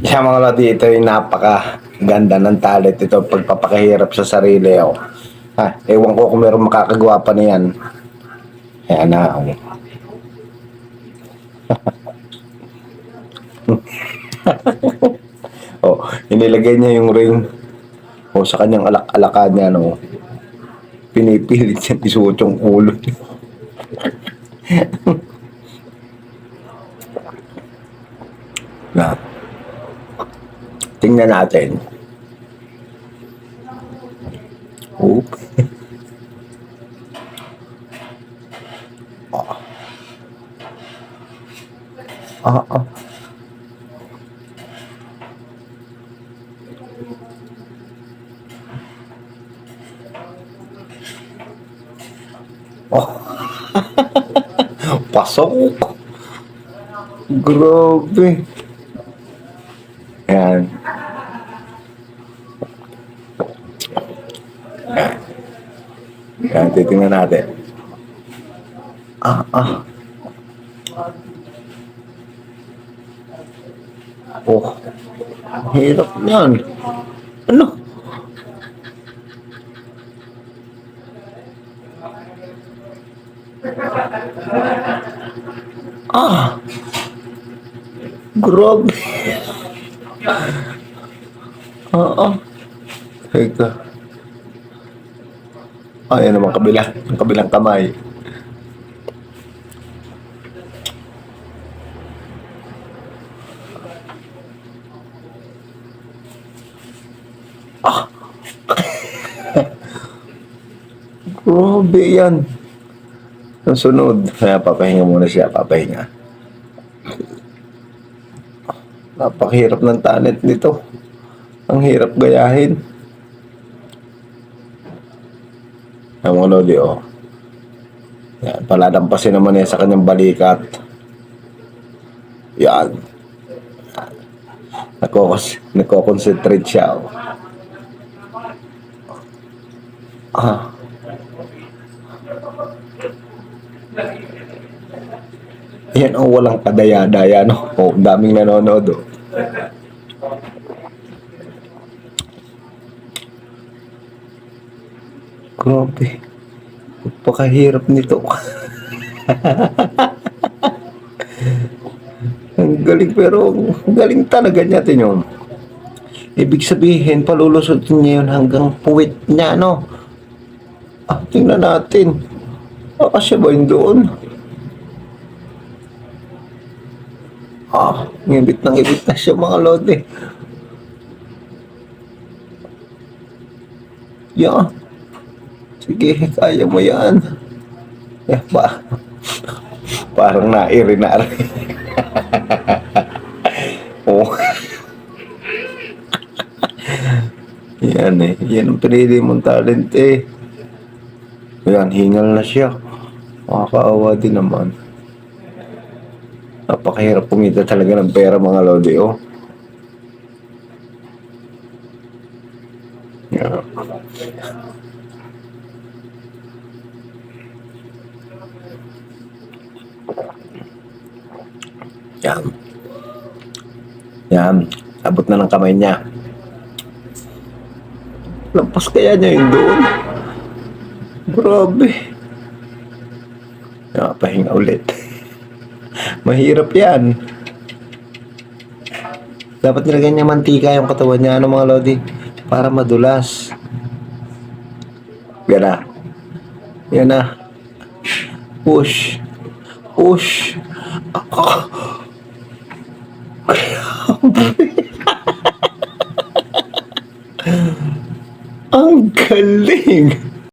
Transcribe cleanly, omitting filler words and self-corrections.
Kaya mga lodi, ito yung napaka ganda ng talent ito pagpapakahirap sa sarili. Oh. Ha, ewan ko kung meron makakagawa pa niyan. Ayan na. Oh, inilagay niya yung ring. O sa kanyang alak-alakan niya, no. Pinipilit niya isuot yung ulo. Na, tingnan natin. Oh. Ah, ah. Oh, pasok. Grabe. Ayan. Ayan. Ayan, titingnan natin. Ah, ah. Oh, hirap yan. Ano? Ah, grabe. Ah, ah. Teka. Ah, yan naman kabila. Ang kabilang kamay. Ah, grabe yan. Ang sunod. Kaya papahinga muna siya. Papahinga. Napakahirap ng talent nito. Ang hirap gayahin. Ang mga lodi, oh. Yan, palalampasin naman niya sa kanyang balikat. Yan. Nagko-concentrate siya, oh. Ah. Yan ang walang kadaya-daya, no? Oh, daming nanonood, oh. Grabe. Napakahirap nito. Ang galing pero ang galing talaga niya yun. Ibig sabihin, palulusot niya yun hanggang puwit niya, no? Ah, tingnan natin. Ah, kasi ba yun doon? Ah, ngibit na siya mga lodi. Yeah. Sige, kaya mo yan. Eh, parang nairi na rin. Oh, yan eh. Yan ang pinili mong talent eh. Yan, hingal na siya. Makakaawa din naman. Napakahirap pumita talaga ng pera mga lodi, oh. Yan. Yan. Yan. Abot na ng kamay niya. Lampas kaya niya yung doon. Grabe. Pahinga ulit. Mahirap yan. Dapat nilagyan niya mantika yung katawan niya, ano mga lodi, para madulas. Yan na. Yan na. Push. Push. Ang galing.